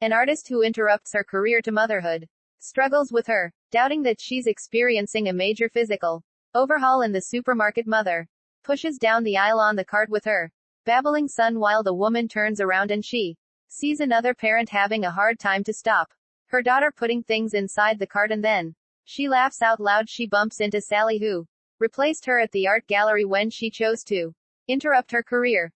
An artist who interrupts her career to motherhood. Struggles with her, doubting that she's experiencing a major physical overhaul in the supermarket. Mother pushes down the aisle on the cart with her babbling son while the woman turns around and she sees another parent having a hard time to stop her daughter putting things inside the cart, and then she laughs out loud. She bumps into Sally, who replaced her at the art gallery when she chose to interrupt her career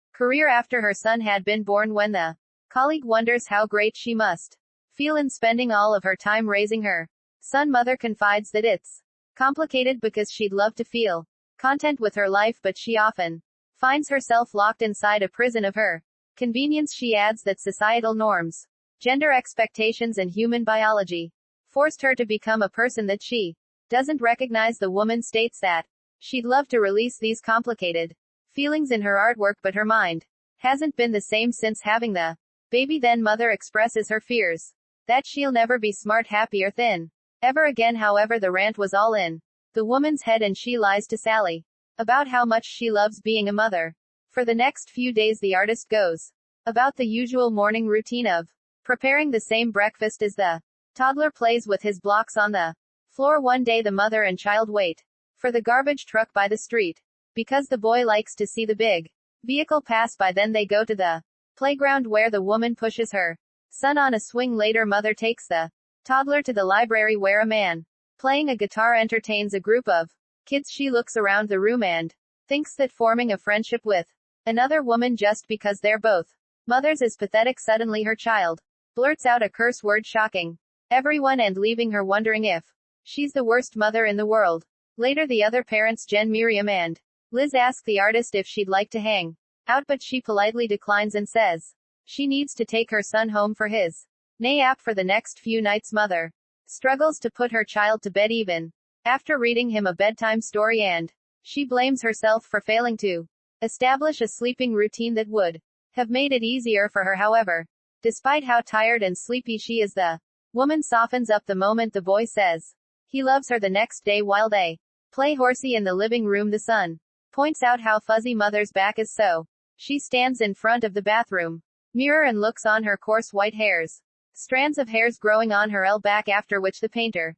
after her son had been born. When the colleague wonders how great she must feel in spending all of her time raising her son, mother confides that it's complicated because she'd love to feel content with her life, but she often finds herself locked inside a prison of her convenience. She adds that societal norms, gender expectations, and human biology forced her to become a person that she doesn't recognize. The woman states that she'd love to release these complicated feelings in her artwork, but her mind hasn't been the same since having the baby. Then mother expresses her fears that she'll never be smart, happy, or thin ever again. However, the rant was all in the woman's head, and she lies to Sally about how much she loves being a mother. For the next few days, the artist goes about the usual morning routine of preparing the same breakfast as the toddler plays with his blocks on the floor. One day, the mother and child wait for the garbage truck by the street because the boy likes to see the big vehicle pass by. Then they go to the playground where the woman pushes her son on a swing. Later, mother takes the toddler to the library where a man playing a guitar entertains a group of kids. She looks around the room and thinks that forming a friendship with another woman just because they're both mothers is pathetic. Suddenly her child blurts out a curse word, shocking everyone and leaving her wondering if she's the worst mother in the world. Later, the other parents, Jen, Miriam, and Liz, ask the artist if she'd like to hang out, but she politely declines and says she needs to take her son home for his nap for the next few nights. Mother struggles to put her child to bed even after reading him a bedtime story, and she blames herself for failing to establish a sleeping routine that would have made it easier for her. However, despite how tired and sleepy she is, the woman softens up the moment the boy says he loves her. The next day, while they play horsey in the living room, the son points out how fuzzy mother's back is, so she stands in front of the bathroom mirror and looks on her coarse white hairs, strands of hairs growing on her back, after which the painter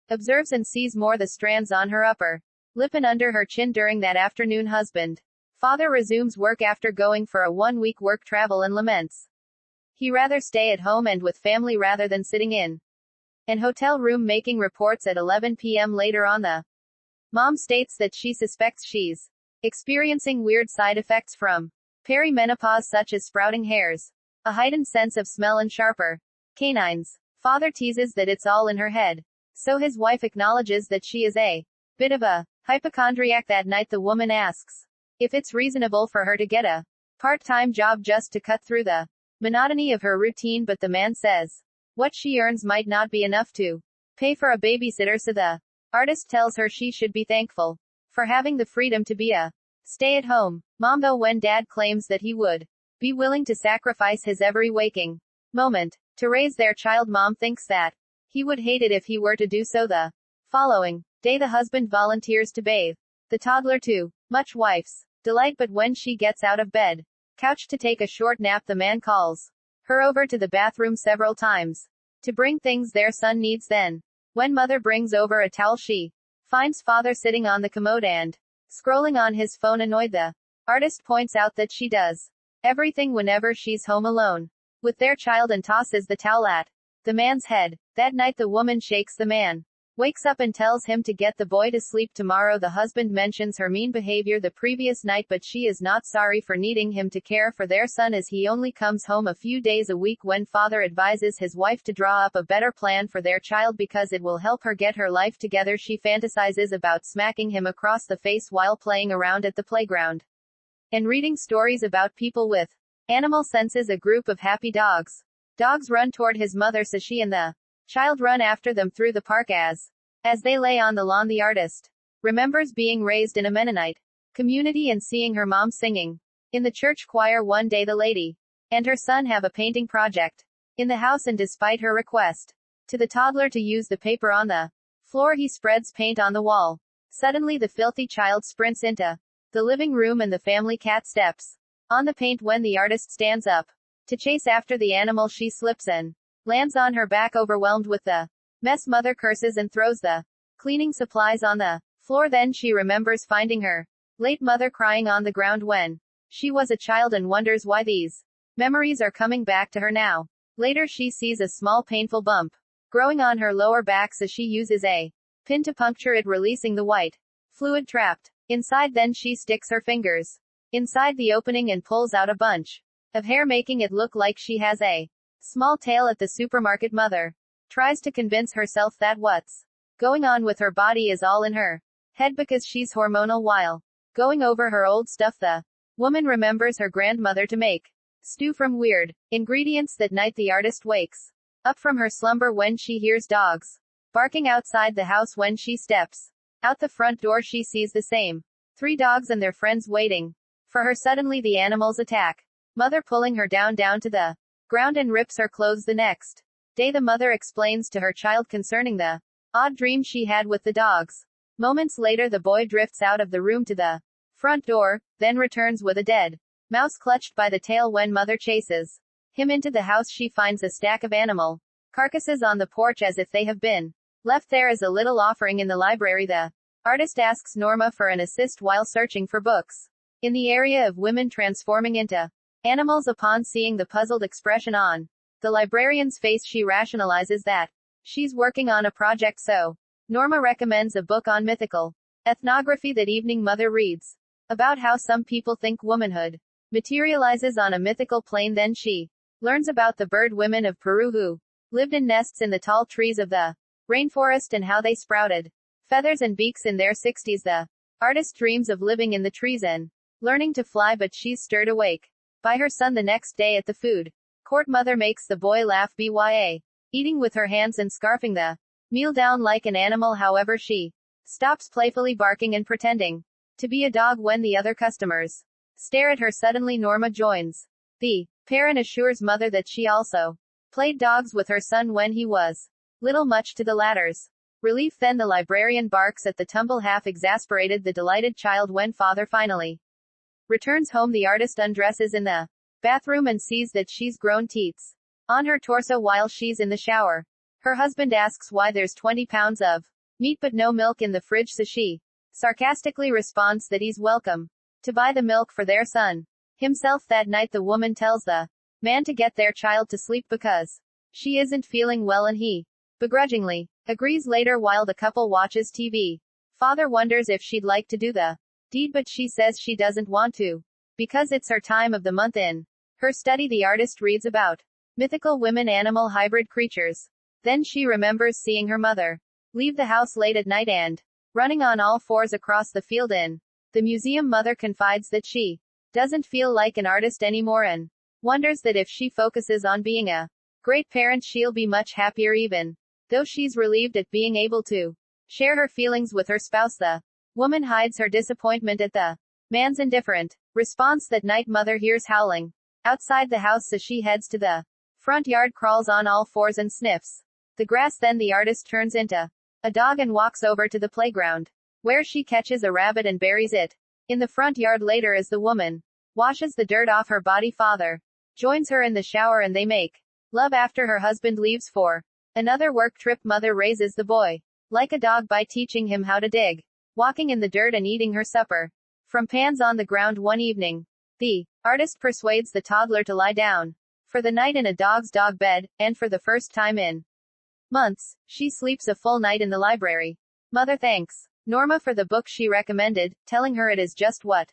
observes and sees more, the strands on her upper lip and under her chin. During that afternoon, husband father resumes work after going for a 1-week work travel and laments he rather stay at home and with family rather than sitting in an hotel room making reports at 11 p.m. Later on, the mom states that she suspects she's experiencing weird side effects from perimenopause, such as sprouting hairs, a heightened sense of smell, and sharper canines. Father teases that it's all in her head, so his wife acknowledges that she is a bit of a hypochondriac. That night, the woman asks if it's reasonable for her to get a part-time job just to cut through the monotony of her routine, but the man says what she earns might not be enough to pay for a babysitter, so the artist tells her she should be thankful for having the freedom to be a stay-at-home mom, though when dad claims that he would be willing to sacrifice his every waking moment to raise their child, mom thinks that he would hate it if he were to do so. The following day, the husband volunteers to bathe the toddler to much wife's delight, but when she gets out of bed couch to take a short nap, the man calls her over to the bathroom several times to bring things their son needs. Then, when mother brings over a towel, she finds father sitting on the commode and scrolling on his phone. Annoyed, the artist points out that she does everything whenever she's home alone with their child and tosses the towel at the man's head. That night, the woman shakes the man, wakes up, and tells him to get the boy to sleep tomorrow. The husband mentions her mean behavior the previous night, but she is not sorry for needing him to care for their son, as he only comes home a few days a week. When father advises his wife to draw up a better plan for their child because it will help her get her life together, she fantasizes about smacking him across the face while playing around at the playground and reading stories about people with animal senses. A group of happy dogs run toward his mother, so she and the child run after them through the park. As they lay on the lawn, the artist remembers being raised in a Mennonite community and seeing her mom singing in the church choir. One day, the lady and her son have a painting project in the house, and despite her request to the toddler to use the paper on the floor, he spreads paint on the wall. Suddenly, the filthy child sprints into the living room, and the family cat steps on the paint. When the artist stands up to chase after the animal, she slips and lands on her back overwhelmed with the mess. Mother curses and throws the cleaning supplies on the floor. Then she remembers finding her late mother crying on the ground when she was a child and wonders why these memories are coming back to her now. Later she sees a small painful bump growing on her lower back, so she uses a pin to puncture it, releasing the white fluid trapped inside. Then she sticks her fingers inside the opening and pulls out a bunch of hair, making it look like she has a small tail. At the supermarket, mother tries to convince herself that what's going on with her body is all in her head because she's hormonal. While going over her old stuff, the woman remembers her grandmother to make stew from weird ingredients. That night the artist wakes up from her slumber when she hears dogs barking outside the house. When she steps out the front door, she sees the same 3 dogs and their friends waiting for her. Suddenly the animals attack mother, pulling her down to the ground and rips her clothes. The next day the mother explains to her child concerning the odd dream she had with the dogs. Moments later the boy drifts out of the room to the front door, then returns with a dead mouse clutched by the tail. When mother chases him into the house, she finds a stack of animal carcasses on the porch as if they have been left there as a little offering in the library. The artist asks Norma for an assist while searching for books in the area of women transforming into animals. Upon seeing the puzzled expression on the librarian's face, she rationalizes that she's working on a project, so Norma recommends a book on mythical ethnography. That evening mother reads about how some people think womanhood materializes on a mythical plane. Then she learns about the bird women of Peru who lived in nests in the tall trees of the rainforest and how they sprouted feathers and beaks in their 60s. The artist dreams of living in the trees and learning to fly, but she's stirred awake by her son the next day at the food court. Mother makes the boy laugh by eating with her hands and scarfing the meal down like an animal. However, she stops playfully barking and pretending to be a dog when the other customers stare at her. Suddenly Norma joins the parent, assures mother that she also played dogs with her son when he was little, much to the latter's relief. Then the librarian barks at the tumble, half exasperated the delighted child. When father finally returns home, the artist undresses in the bathroom and sees that she's grown teats on her torso while she's in the shower. Her husband asks why there's 20 pounds of meat but no milk in the fridge, so she sarcastically responds that he's welcome to buy the milk for their son himself. That night the woman tells the man to get their child to sleep because she isn't feeling well, and he begrudgingly agrees. Later, while the couple watches TV, father wonders if she'd like to do the deed, but she says she doesn't want to because it's her time of the month. In her study, the artist reads about mythical women animal hybrid creatures. Then she remembers seeing her mother leave the house late at night and running on all fours across the field. In the museum, mother confides that she doesn't feel like an artist anymore and wonders that if she focuses on being a great parent, she'll be much happier, even though she's relieved at being able to share her feelings with her spouse. The woman hides her disappointment at the man's indifferent response. That night mother hears howling outside the house, so she heads to the front yard, crawls on all fours and sniffs the grass. Then the artist turns into a dog and walks over to the playground, where she catches a rabbit and buries it in the front yard. Later, as the woman washes the dirt off her body, father joins her in the shower and they make love after her husband leaves for another work trip. Mother raises the boy like a dog by teaching him how to dig, walking in the dirt and eating her supper from pans on the ground. One evening, the artist persuades the toddler to lie down for the night in a dog's dog bed, and for the first time in months, she sleeps a full night in the library. Mother thanks Norma for the book she recommended, telling her it is just what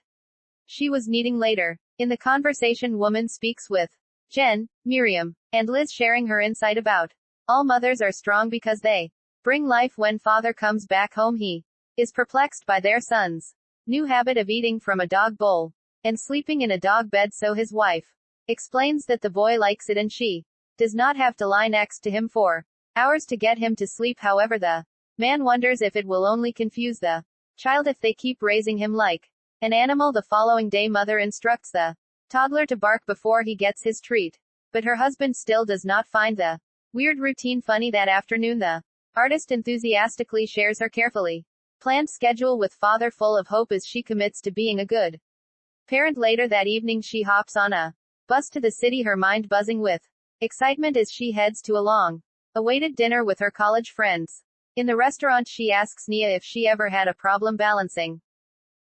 she was needing. Later, in the conversation, woman speaks with Jen, Miriam, and Liz, sharing her insight about all mothers are strong because they bring life. When father comes back home, he is perplexed by their son's new habit of eating from a dog bowl and sleeping in a dog bed, so his wife explains that the boy likes it and she does not have to lie next to him for hours to get him to sleep. However, the man wonders if it will only confuse the child if they keep raising him like an animal. The following day, mother instructs the toddler to bark before he gets his treat, but her husband still does not find the weird routine funny. That afternoon, the artist enthusiastically shares her carefully planned schedule with father, full of hope as she commits to being a good parent. Later that evening, she hops on a bus to the city, her mind buzzing with Excitement as she heads to a long awaited dinner with her college friends. In the restaurant, she asks Nia if she ever had a problem balancing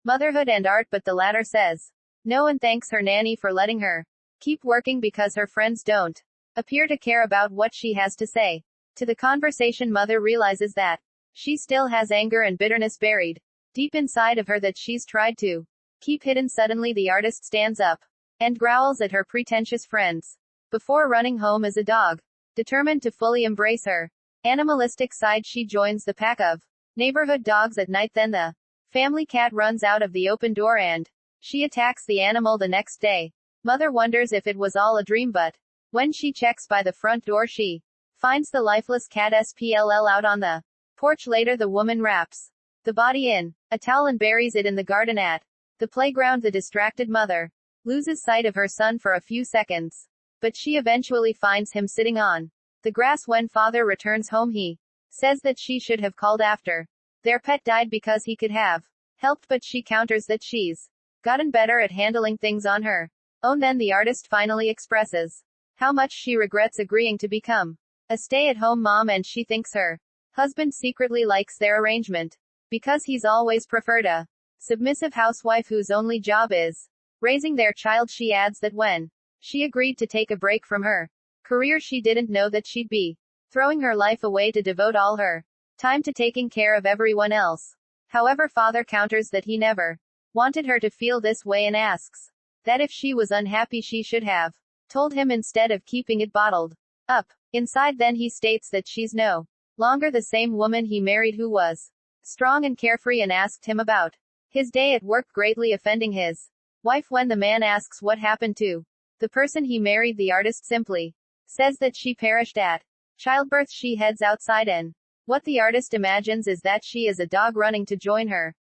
motherhood and art, but the latter says no and thanks her nanny for letting her keep working because her friends don't appear to care about what she has to say. To the conversation, mother realizes that she still has anger and bitterness buried deep inside of her that she's tried to keep hidden. Suddenly, the artist stands up and growls at her pretentious friends before running home as a dog, determined to fully embrace her animalistic side. She joins the pack of neighborhood dogs at night. Then the family cat runs out of the open door and she attacks the animal the next day. Mother wonders if it was all a dream, but when she checks by the front door, she finds the lifeless cat SPLL out on the porch. Later, the woman wraps the body in a towel and buries it in the garden. At the playground, the distracted mother loses sight of her son for a few seconds, but she eventually finds him sitting on the grass. When father returns home, he says that she should have called after their pet died because he could have helped, but she counters that she's gotten better at handling things on her own. Then the artist finally expresses how much she regrets agreeing to become a stay-at-home mom, and she thinks her husband secretly likes their arrangement because he's always preferred a submissive housewife whose only job is raising their child. She adds that when she agreed to take a break from her career, she didn't know that she'd be throwing her life away to devote all her time to taking care of everyone else. However, father counters that he never wanted her to feel this way and asks that if she was unhappy, she should have told him instead of keeping it bottled up inside. Then he states that she's no longer the same woman he married, who was strong and carefree, and asked him about his day at work, greatly offending his wife. When the man asks what happened to the person he married, the artist simply says that she perished at childbirth. She heads outside, and what the artist imagines is that she is a dog running to join her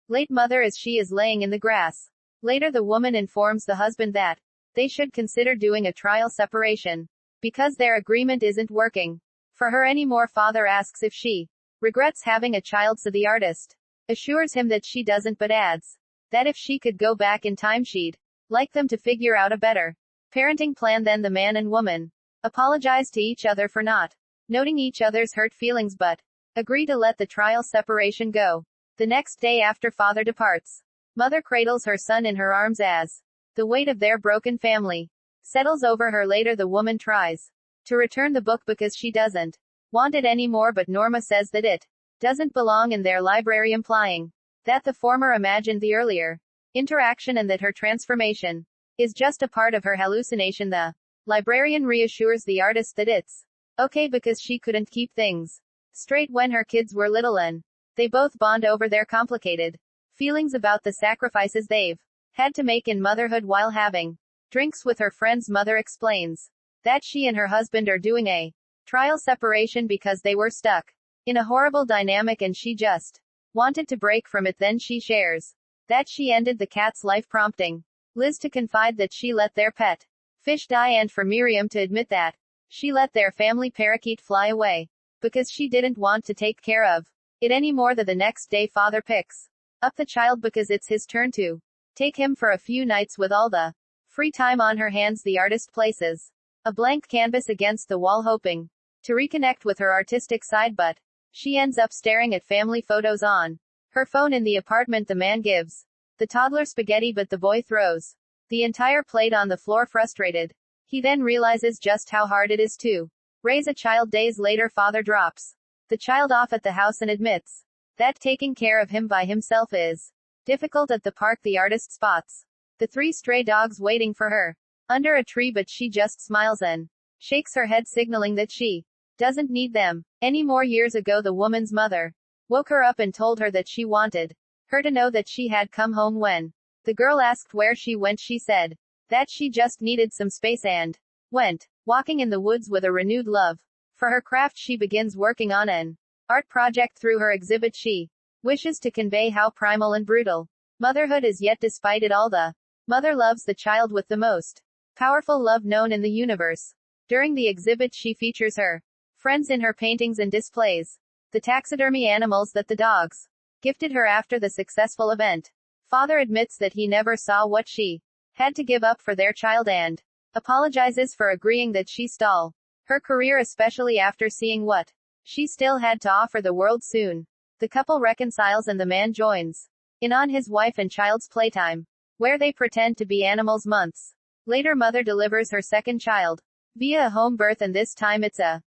late mother as she is laying in the grass. Later, the woman informs the husband that they should consider doing a trial separation because their agreement isn't working for her anymore. Father asks if she regrets having a child, so the artist assures him that she doesn't, but adds that if she could go back in time, she'd like them to figure out a better parenting plan. Then the man and woman apologize to each other for not noting each other's hurt feelings, but agree to let the trial separation go. The next day, after father departs, mother cradles her son in her arms as the weight of their broken family settles over her. Later, the woman tries to return the book because she doesn't want it anymore, but Norma says that it doesn't belong in their library, implying that the former imagined the earlier interaction and that her transformation is just a part of her hallucination. The librarian reassures the artist that it's okay because she couldn't keep things straight when her kids were little, and they both bond over their complicated feelings about the sacrifices they've had to make in motherhood. While having drinks with her friends, mother explains that she and her husband are doing a trial separation because they were stuck in a horrible dynamic and she just wanted to break from it. Then she shares that she ended the cat's life, prompting Liz to confide that she let their pet fish die, and for Miriam to admit that she let their family parakeet fly away because she didn't want to take care of it anymore. The next day, father picks up the child because it's his turn to take him for a few nights. With all the free time on her hands, the artist places a blank canvas against the wall, hoping to reconnect with her artistic side, but she ends up staring at family photos on her phone in the apartment. The man gives the toddler spaghetti, but the boy throws the entire plate on the floor, frustrated. He then realizes just how hard it is to raise a child. Days later, father drops the child off at the house and admits that taking care of him by himself is difficult. At the park, the artist spots the 3 stray dogs waiting for her under a tree, but she just smiles and shakes her head, signaling that she doesn't need them anymore. Years ago, the woman's mother woke her up and told her that she wanted her to know that she had come home. When the girl asked where she went, she said that she just needed some space and went walking in the woods. With a renewed love for her craft, she begins working on an art project. Through her exhibit, she wishes to convey how primal and brutal motherhood is, yet despite it all, the mother loves the child with the most powerful love known in the universe. During the exhibit, she features her friends in her paintings and displays the taxidermy animals that the dogs gifted her after the successful event. Father admits that he never saw what she had to give up for their child, and apologizes for agreeing that she stole her career, especially after seeing what she still had to offer the world soon. The couple reconciles and the man joins in on his wife and child's playtime, where they pretend to be animals months later. Mother delivers her second child via a home birth, and this time it's a